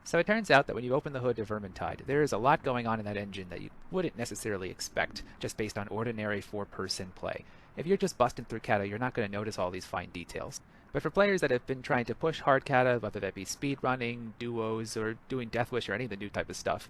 So it turns out that when you open the hood of Vermintide, there is a lot going on in that engine that you wouldn't necessarily expect just based on ordinary four-person play. If you're just busting through kata, you're not going to notice all these fine details. But for players that have been trying to push hard kata, whether that be speedrunning, duos, or doing Deathwish or any of the new type of stuff,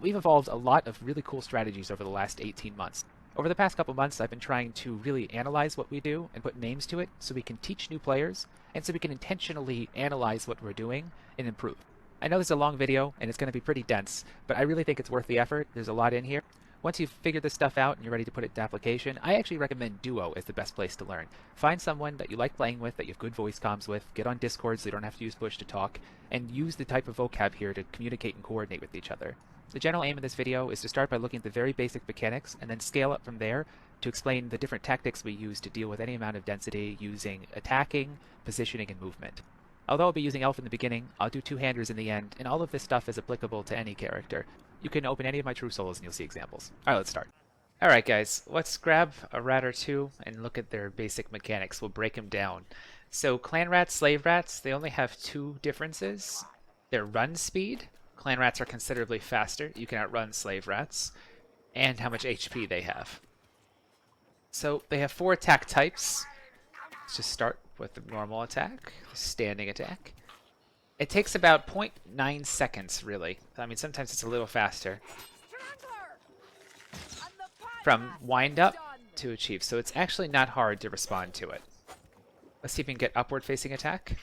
we've evolved a lot of really cool strategies over the last 18 months. Over the past couple months, I've been trying to really analyze what we do and put names to it so we can teach new players and so we can intentionally analyze what we're doing and improve. I know this is a long video and it's going to be pretty dense, but I really think it's worth the effort. There's a lot in here. Once you've figured this stuff out and you're ready to put it into application, I actually recommend Duo as the best place to learn. Find someone that you like playing with, that you have good voice comms with, get on Discord so you don't have to use push to talk, and use the type of vocab here to communicate and coordinate with each other. The general aim of this video is to start by looking at the very basic mechanics and then scale up from there to explain the different tactics we use to deal with any amount of density using attacking, positioning, and movement. Although I'll be using Elf in the beginning, I'll do two-handers in the end, and all of this stuff is applicable to any character. You can open any of my True Souls and you'll see examples. Alright, let's start. Alright guys, let's grab a rat or two and look at their basic mechanics. We'll break them down. So clan rats, slave rats, they only have two differences. Their run speed. Clan rats are considerably faster. You can outrun slave rats. And how much HP they have. So they have 4 attack types. Let's just start with the normal attack, standing attack. It takes about 0.9 seconds, really. I mean, sometimes it's a little faster. From wind up to achieve, so it's actually not hard to respond to it. Let's see if we can get upward facing attack.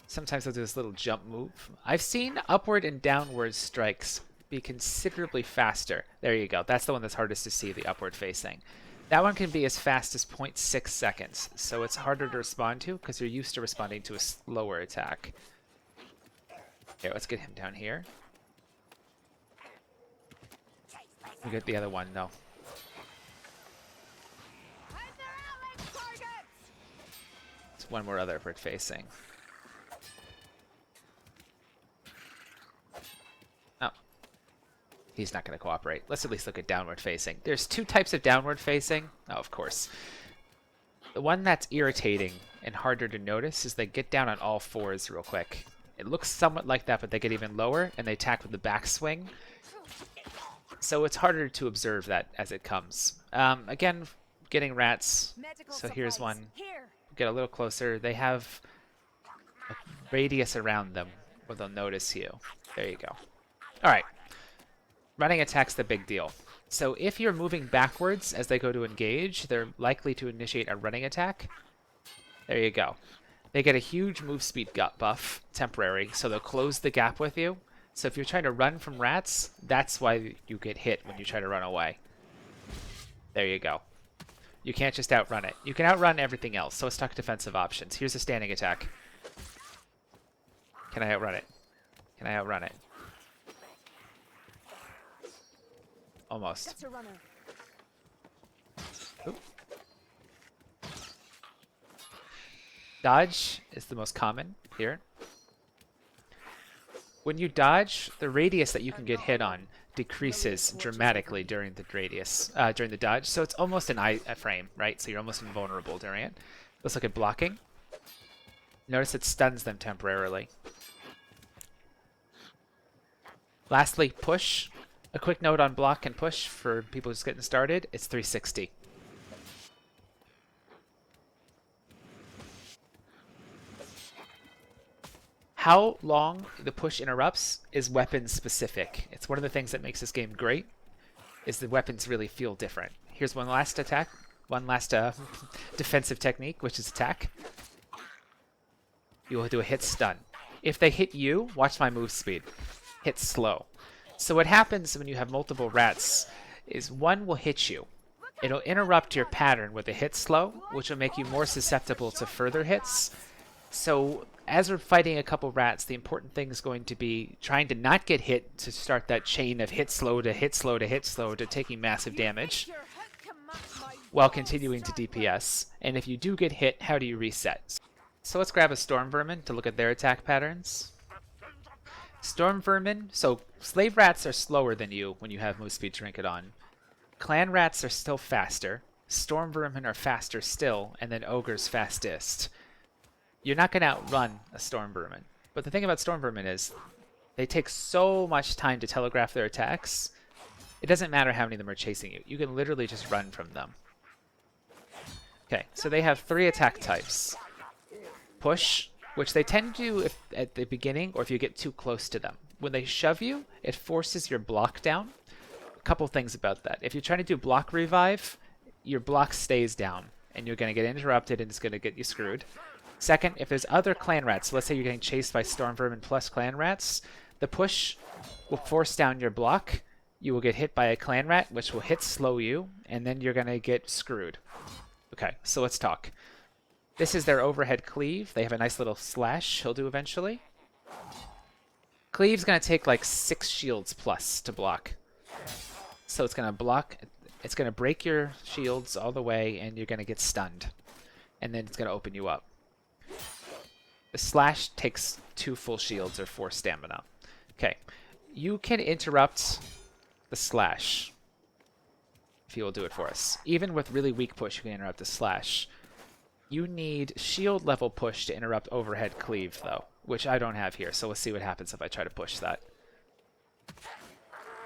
Sometimes they'll do this little jump move. I've seen upward and downward strikes be considerably faster. There you go. That's the one that's hardest to see, the upward facing. That one can be as fast as 0.6 seconds, so it's harder to respond to because you're used to responding to a slower attack. Here, let's get him down here. We get the other one, though. There's one more other upward facing. Oh. He's not going to cooperate. Let's at least look at downward facing. There's 2 types of downward facing. Oh, of course. The one that's irritating and harder to notice is they get down on all 4s real quick. It looks somewhat like that, but they get even lower, and they attack with the backswing. So it's harder to observe that as it comes. Again, getting rats. So here's one. Get a little closer. They have a radius around them where they'll notice you. There you go. Alright. Running attack's the big deal. So if you're moving backwards as they go to engage, they're likely to initiate a running attack. There you go. They get a huge move speed buff, temporary, so they'll close the gap with you. So if you're trying to run from rats, that's why you get hit when you try to run away. There you go. You can't just outrun it. You can outrun everything else, so let's talk defensive options. Here's a standing attack. Can I outrun it? Can I outrun it? Almost. Oop. Dodge is the most common here. When you dodge, the radius that you can get hit on decreases dramatically during the dodge. So it's almost an iframe, right? So you're almost invulnerable during it. Let's look at blocking. Notice it stuns them temporarily. Lastly, push. A quick note on block and push for people just getting started. It's 360. How long the push interrupts is weapon specific. It's one of the things that makes this game great, is the weapons really feel different. Here's one last attack, one last defensive technique, which is attack. You will do a hit stun. If they hit you, watch my move speed. Hit slow. So what happens when you have multiple rats is one will hit you. It'll interrupt your pattern with a hit slow, which will make you more susceptible to further hits. So as we're fighting a couple rats, the important thing is going to be trying to not get hit to start that chain of hit slow to hit slow to hit slow to taking massive damage while continuing to DPS. And if you do get hit, how do you reset? So let's grab a Storm Vermin to look at their attack patterns. Storm Vermin, so slave rats are slower than you when you have move speed trinket on. Clan rats are still faster. Storm Vermin are faster still, and then ogres fastest. You're not going to outrun a Storm Vermin. But the thing about storm vermin is they take so much time to telegraph their attacks. It doesn't matter how many of them are chasing you. You can literally just run from them. Okay, so they have 3 attack types. Push, which they tend to do if, at the beginning or if you get too close to them. When they shove you, it forces your block down. A couple things about that. If you're trying to do block revive, your block stays down and you're going to get interrupted and it's going to get you screwed. Second, if there's other clan rats, so let's say you're getting chased by storm vermin plus clan rats, the push will force down your block. You will get hit by a clan rat, which will hit slow you, and then you're going to get screwed. Okay, so let's talk. This is their overhead cleave. They have a nice little slash he'll do eventually. Cleave's going to take like 6 shields plus to block. So it's going to block, it's going to break your shields all the way, and you're going to get stunned. And then it's going to open you up. The slash takes 2 full shields or 4 stamina. Okay, you can interrupt the slash if he will do it for us. Even with really weak push, you can interrupt the slash. You need shield level push to interrupt overhead cleave though, which I don't have here, so let's see what happens if I try to push that.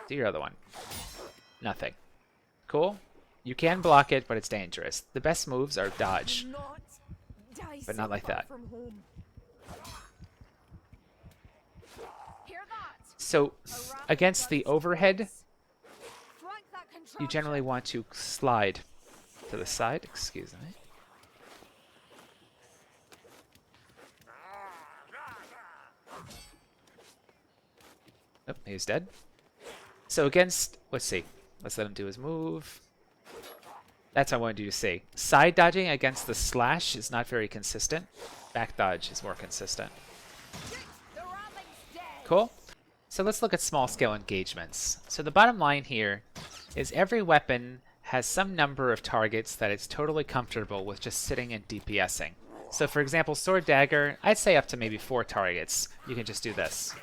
Do your other one. Nothing. Cool. You can block it, but it's dangerous. The best moves are dodge, but not like that. So against the overhead, you generally want to slide to the side. Excuse me. Oh, he's dead. So against, let's see. Let's let him do his move. That's what I wanted you to see. Side dodging against the slash is not very consistent. Back dodge is more consistent. Cool. So let's look at small scale engagements. So the bottom line here is every weapon has some number of targets that it's totally comfortable with just sitting and DPSing. So for example, sword dagger, I'd say up to maybe 4 targets. You can just do this.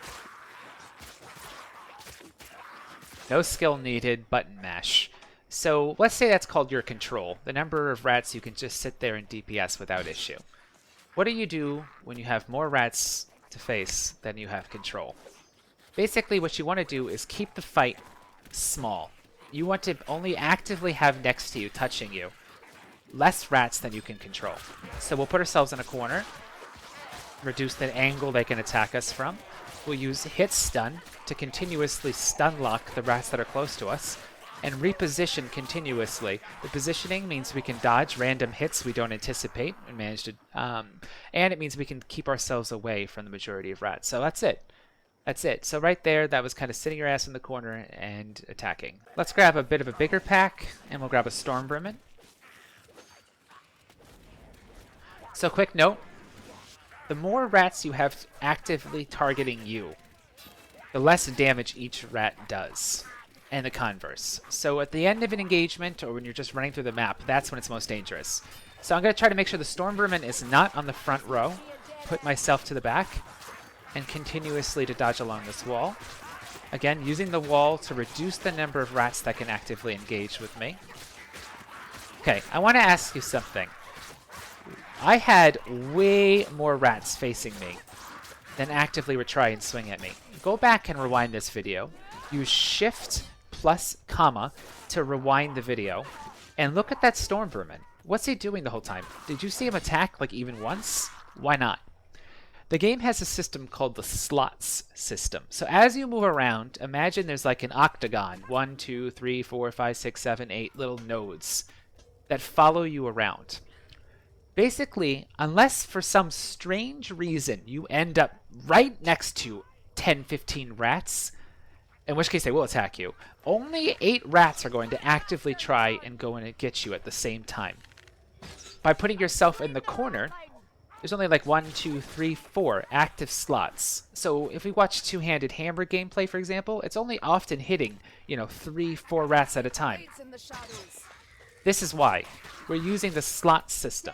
No skill needed, button mash. So let's say that's called your control. The number of rats you can just sit there and DPS without issue. What do you do when you have more rats to face than you have control? Basically what you want to do is keep the fight small. You want to only actively have next to you touching you less rats than you can control. So we'll put ourselves in a corner, reduce the angle they can attack us from. We'll use hit stun to continuously stun lock the rats that are close to us and reposition continuously. The positioning means we can dodge random hits we don't anticipate and manage to, and it means we can keep ourselves away from the majority of rats. So that's it. That's it. So right there, that was kind of sitting your ass in the corner and attacking. Let's grab a bit of a bigger pack, and we'll grab a storm vermin. So quick note, the more rats you have actively targeting you, the less damage each rat does, and the converse. So at the end of an engagement, or when you're just running through the map, that's when it's most dangerous. So I'm going to try to make sure the storm vermin is not on the front row, put myself to the back, and continuously to dodge along this wall. Again, using the wall to reduce the number of rats that can actively engage with me. Okay, I want to ask you something. I had way more rats facing me than actively would try and swing at me. Go back and rewind this video. Use shift plus comma to rewind the video. And look at that storm vermin. What's he doing the whole time? Did you see him attack like even once? Why not? The game has a system called the slots system. So as you move around, imagine there's like an octagon. 1, 2, 3, 4, 5, 6, 7, 8 little nodes that follow you around. Basically, unless for some strange reason you end up right next to 10, 15 rats, in which case they will attack you, only 8 rats are going to actively try and go in and get you at the same time. By putting yourself in the corner, there's only like 1, 2, 3, 4 active slots. So if we watch two-handed hammer gameplay, for example, it's only often hitting, 3, 4 rats at a time. This is why we're using the slot system.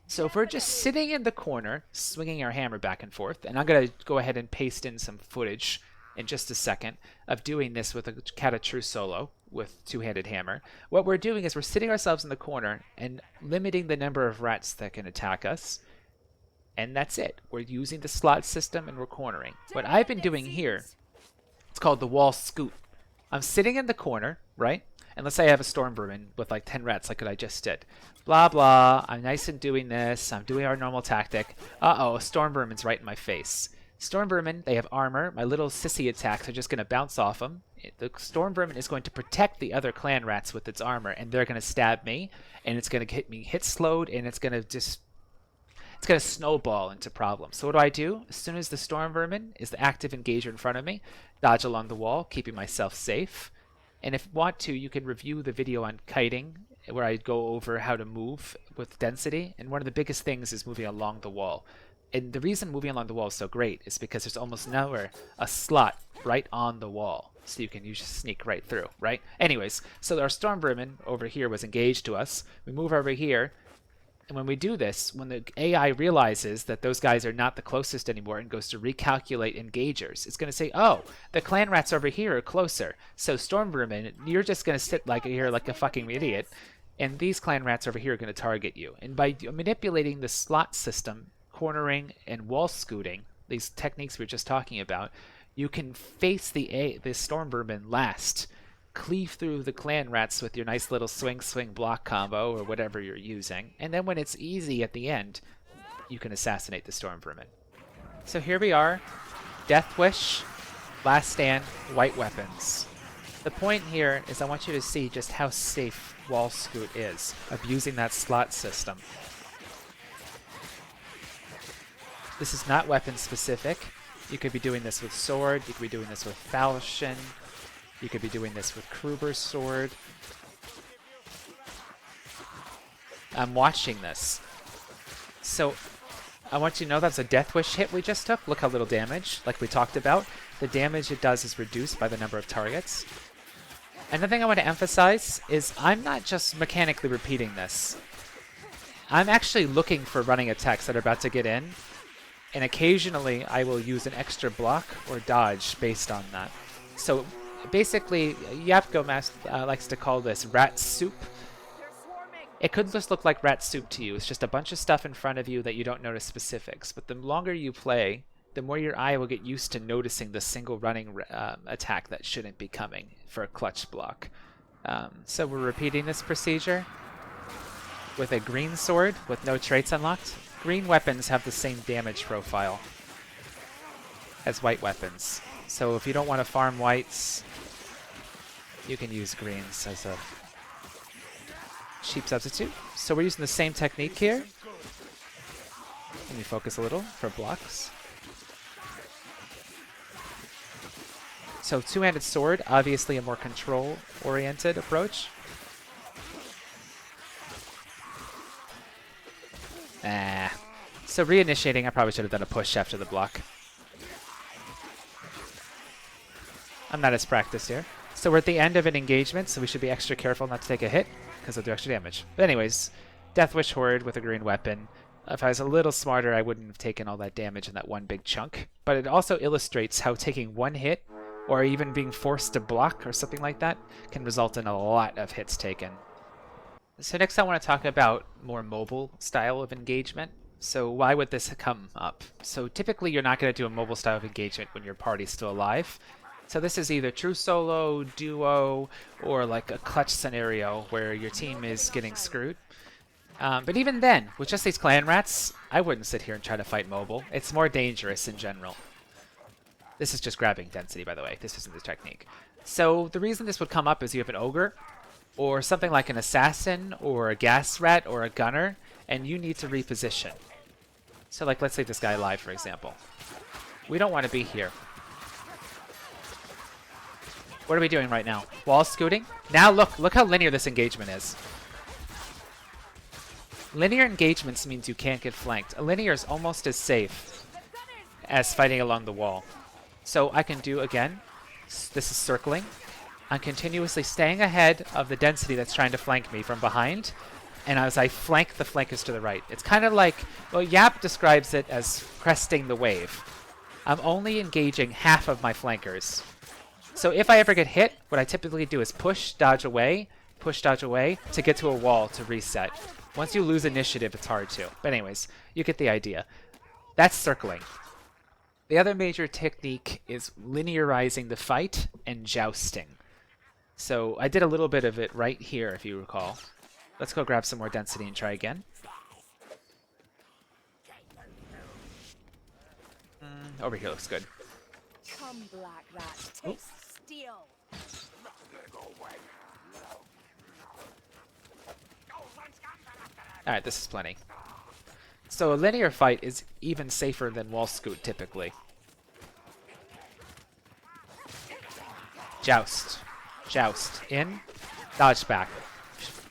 So if we're just sitting in the corner, swinging our hammer back and forth, and I'm going to go ahead and paste in some footage in just a second of doing this with a Cat of True solo with two-handed hammer. What we're doing is we're sitting ourselves in the corner and limiting the number of rats that can attack us. And that's it. We're using the slot system and we're cornering. What I've been doing here, it's called the wall scoot. I'm sitting in the corner, right? And let's say I have a storm vermin with like 10 rats like what I just did. Blah, blah. I'm nice and doing this. I'm doing our normal tactic. Uh-oh, a storm vermin's right in my face. Storm vermin, they have armor. My little sissy attacks are just going to bounce off them. The storm vermin is going to protect the other clan rats with its armor, and they're going to stab me, and it's going to get me hit slowed, and it's going to snowball into problems. So what do? As soon as the storm vermin is the active engager in front of me, dodge along the wall, keeping myself safe. And if you want to, you can review the video on kiting, where I go over how to move with density. And one of the biggest things is moving along the wall. And the reason moving along the wall is so great is because there's almost nowhere a slot right on the wall. So you can usually sneak right through, right? Anyways, so our storm vermin over here was engaged to us. We move over here. And when we do this, when the AI realizes that those guys are not the closest anymore and goes to recalculate engagers, it's going to say, oh, the clan rats over here are closer. So storm vermin, you're just going to sit like here like a fucking idiot. And these clan rats over here are going to target you. And by manipulating the slot system, cornering, and wall scooting, these techniques we were just talking about, you can face the storm vermin last. Cleave through the clan rats with your nice little swing block combo or whatever you're using, and then when it's easy at the end, you can assassinate the storm vermin. So here we are, Death Wish, Last Stand, white weapons. The point here is I want you to see just how safe Wall Scoot is of using that slot system. This is not weapon specific. You could be doing this with sword, you could be doing this with falchion, you could be doing this with Kruber's sword. I'm watching this. So I want you to know that's a Death Wish hit we just took. Look how little damage, like we talked about. The damage it does is reduced by the number of targets. Another thing I want to emphasize is I'm not just mechanically repeating this. I'm actually looking for running attacks that are about to get in. And occasionally I will use an extra block or dodge based on that. So basically, Yapko likes to call this rat soup. It could just look like rat soup to you. It's just a bunch of stuff in front of you that you don't notice specifics. But the longer you play, the more your eye will get used to noticing the single running attack that shouldn't be coming for a clutch block. So we're repeating this procedure with a green sword with no traits unlocked. Green weapons have the same damage profile as white weapons. So if you don't want to farm whites, you can use greens as a cheap substitute. So we're using the same technique here. Let me focus a little for blocks. So two-handed sword, obviously a more control-oriented approach. So reinitiating, I probably should have done a push after the block. I'm not as practiced here. So we're at the end of an engagement, so we should be extra careful not to take a hit, because it'll do extra damage. But anyways, Death Wish Horde with a green weapon. If I was a little smarter, I wouldn't have taken all that damage in that one big chunk. But it also illustrates how taking one hit, or even being forced to block or something like that, can result in a lot of hits taken. So next I want to talk about more mobile style of engagement. So why would this come up? So typically you're not going to do a mobile style of engagement when your party's still alive. So this is either true solo, duo, or like a clutch scenario where your team is getting screwed. But even then, with just these clan rats, I wouldn't sit here and try to fight mobile. It's more dangerous in general. This is just grabbing density, by the way. This isn't the technique. So the reason this would come up is you have an ogre, or something like an assassin, or a gas rat, or a gunner, and you need to reposition. So like, let's leave this guy alive, for example. We don't want to be here. What are we doing right now? Wall scooting? Now look how linear this engagement is. Linear engagements means you can't get flanked. A linear is almost as safe as fighting along the wall. So I can do, again, this is circling. I'm continuously staying ahead of the density that's trying to flank me from behind. And as I flank the flankers to the right. It's kind of like, well, Yap describes it as cresting the wave. I'm only engaging half of my flankers. So if I ever get hit, what I typically do is push, dodge away, to get to a wall to reset. Once you lose initiative, it's hard to. But anyways, you get the idea. That's circling. The other major technique is linearizing the fight and jousting. So I did a little bit of it right here, if you recall. Let's go grab some more density and try again. Over here looks good. Come, black rat, taste steel. Alright, this is plenty. So a linear fight is even safer than wall scoot typically. Joust. Joust. In. Dodge back.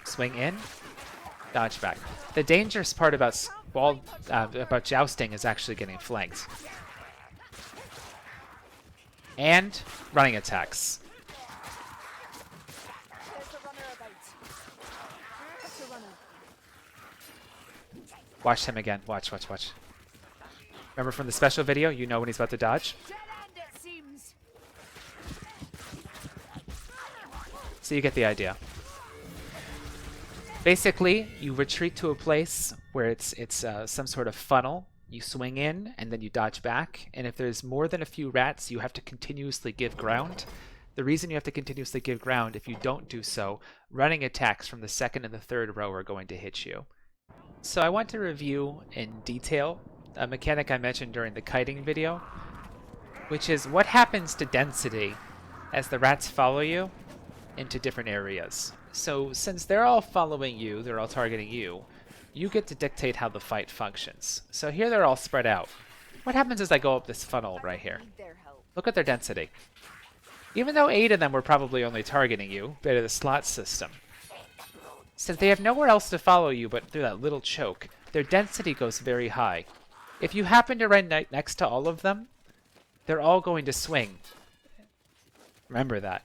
Swing in. Dodge back. The dangerous part about about jousting is actually getting flanked. And running attacks. There's a runner about. That's a runner. Watch him again. Watch, watch, watch. Remember from the special video, you know when he's about to dodge? Dead end, it seems. So you get the idea. Basically, you retreat to a place where it's some sort of funnel. You swing in, and then you dodge back. And if there's more than a few rats, you have to continuously give ground. The reason you have to continuously give ground, if you don't do so, running attacks from the second and the third row are going to hit you. So I want to review in detail a mechanic I mentioned during the kiting video, which is what happens to density as the rats follow you into different areas. So since they're all following you, they're all targeting you, you get to dictate how the fight functions. So here they're all spread out. What happens as I go up this funnel right here? Need their help. Look at their density. Even though 8 of them were probably only targeting you, bit of the slot system, since they have nowhere else to follow you but through that little choke, their density goes very high. If you happen to run next to all of them, they're all going to swing. Remember that.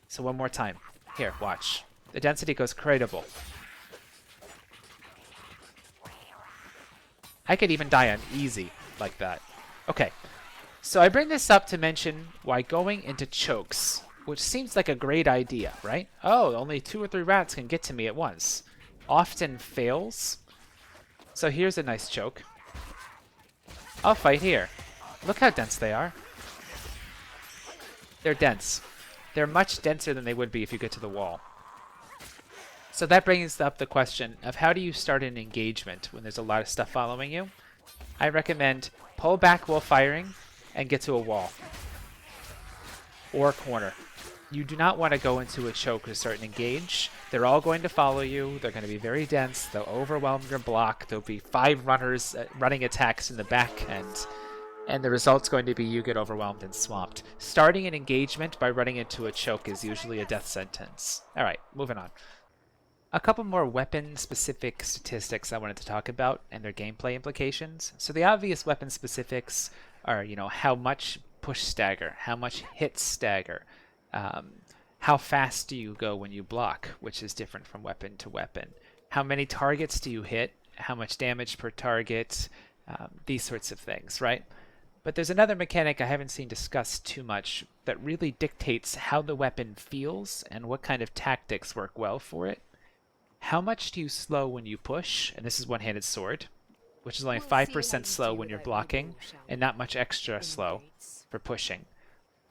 So one more time. Here, watch. The density goes cratable. I could even die on easy like that. Okay, so I bring this up to mention why going into chokes, which seems like a great idea, right? Oh, only 2 or 3 rats can get to me at once, often fails. So here's a nice choke. I'll fight here. Look how dense they are. They're dense. They're much denser than they would be if you get to the wall. So that brings up the question of how do you start an engagement when there's a lot of stuff following you? I recommend pull back while firing and get to a wall or a corner. You do not want to go into a choke to start an engage. They're all going to follow you. They're going to be very dense. They'll overwhelm your block. There'll be 5 runners running attacks in the back end. And the result's going to be you get overwhelmed and swamped. Starting an engagement by running into a choke is usually a death sentence. Alright, moving on. A couple more weapon-specific statistics I wanted to talk about and their gameplay implications. So the obvious weapon specifics are, how much push stagger, how much hit stagger, how fast do you go when you block, which is different from weapon to weapon, how many targets do you hit, how much damage per target, these sorts of things, right? But there's another mechanic I haven't seen discussed too much that really dictates how the weapon feels and what kind of tactics work well for it. How much do you slow when you push? And this is one-handed sword, which is only 5% slow when you're blocking, and not much extra slow for pushing.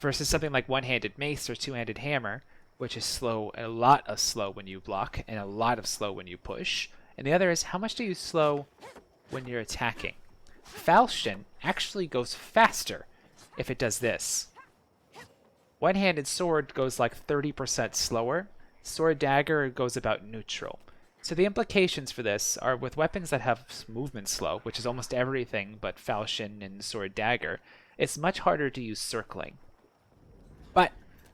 Versus something like one-handed mace or two-handed hammer, which is slow, a lot of slow when you block, and a lot of slow when you push. And the other is, how much do you slow when you're attacking? Falchion actually goes faster if it does this. One-handed sword goes like 30% slower. Sword dagger goes about neutral. So the implications for this are with weapons that have movement slow, which is almost everything but falchion and sword dagger, it's much harder to use circling. But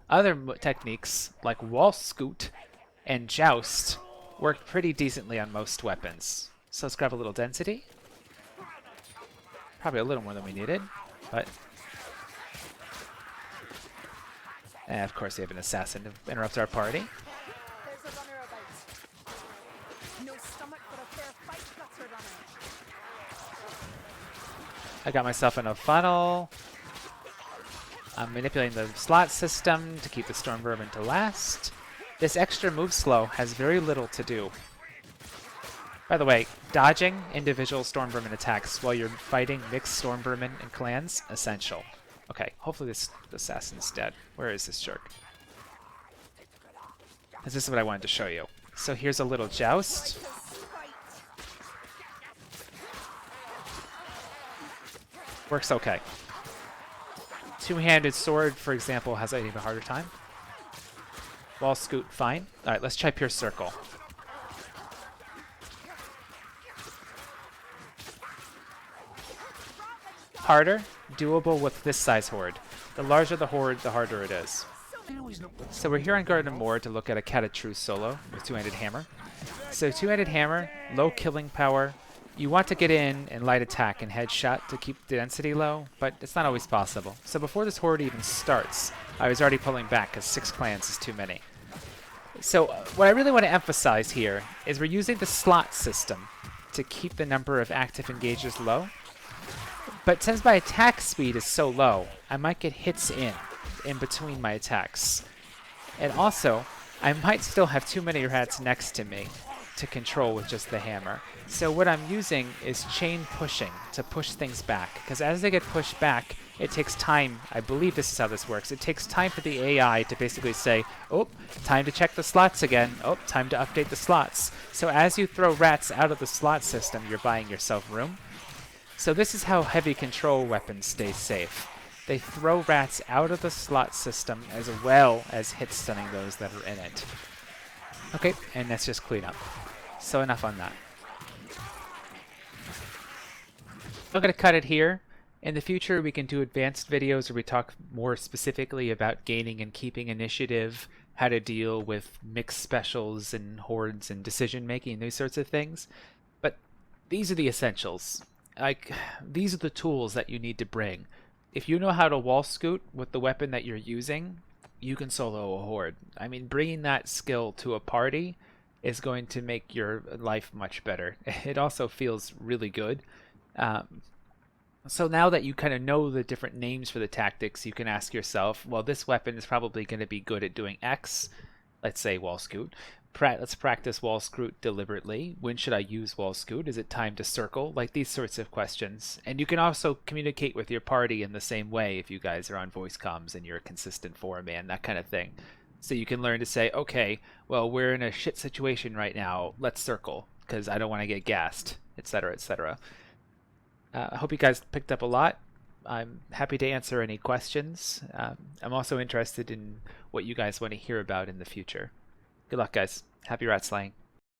other techniques like wall scoot and joust work pretty decently on most weapons. So let's grab a little density. Probably a little more than we needed, but... And of course, we have an assassin to interrupt our party. There's a runner about. No stomach for a fair fight, gutter runner. I got myself in a funnel. I'm manipulating the slot system to keep the storm vermin to last. This extra move slow has very little to do. By the way, dodging individual storm vermin attacks while you're fighting mixed storm vermin and clans, essential. Okay, hopefully this assassin's dead. Where is this jerk? This is what I wanted to show you. So here's a little joust. Works okay. Two-handed sword, for example, has an even harder time. Wall scoot, fine. Alright, let's try Pierce Circle. Harder, doable with this size horde. The larger the horde, the harder it is. So we're here on Garden Moor to look at a Catatrue solo with two-handed hammer. So two-handed hammer, low killing power. You want to get in and light attack and headshot to keep the density low, but it's not always possible. So before this horde even starts, I was already pulling back because 6 clans is too many. So what I really want to emphasize here is we're using the slot system to keep the number of active engagers low. But since my attack speed is so low, I might get hits in between my attacks. And also, I might still have too many rats next to me to control with just the hammer. So what I'm using is chain pushing to push things back, because as they get pushed back, it takes time. I believe this is how this works. It takes time for the AI to basically say, oh, time to check the slots again. Oh, time to update the slots. So as you throw rats out of the slot system, you're buying yourself room. So this is how heavy control weapons stay safe. They throw rats out of the slot system as well as hit stunning those that are in it. Okay, and that's just cleanup. So enough on that. I'm going to cut it here. In the future, we can do advanced videos where we talk more specifically about gaining and keeping initiative, how to deal with mixed specials and hordes and decision making, those sorts of things. But these are the essentials. Like, these are the tools that you need to bring. If you know how to wall scoot with the weapon that you're using, you can solo a horde. I mean, bringing that skill to a party is going to make your life much better. It also feels really good. So now that you kind of know the different names for the tactics, you can ask yourself, well, this weapon is probably going to be good at doing X, let's say wall scoot. Let's practice wall scoot deliberately. When should I use wall scoot? Is it time to circle? Like these sorts of questions. And you can also communicate with your party in the same way if you guys are on voice comms and you're a consistent four-man, that kind of thing. So you can learn to say, okay, well, we're in a shit situation right now. Let's circle because I don't want to get gassed, etc., etc. I hope you guys picked up a lot. I'm happy to answer any questions. I'm also interested in what you guys want to hear about in the future. Good luck, guys. Happy rat slaying.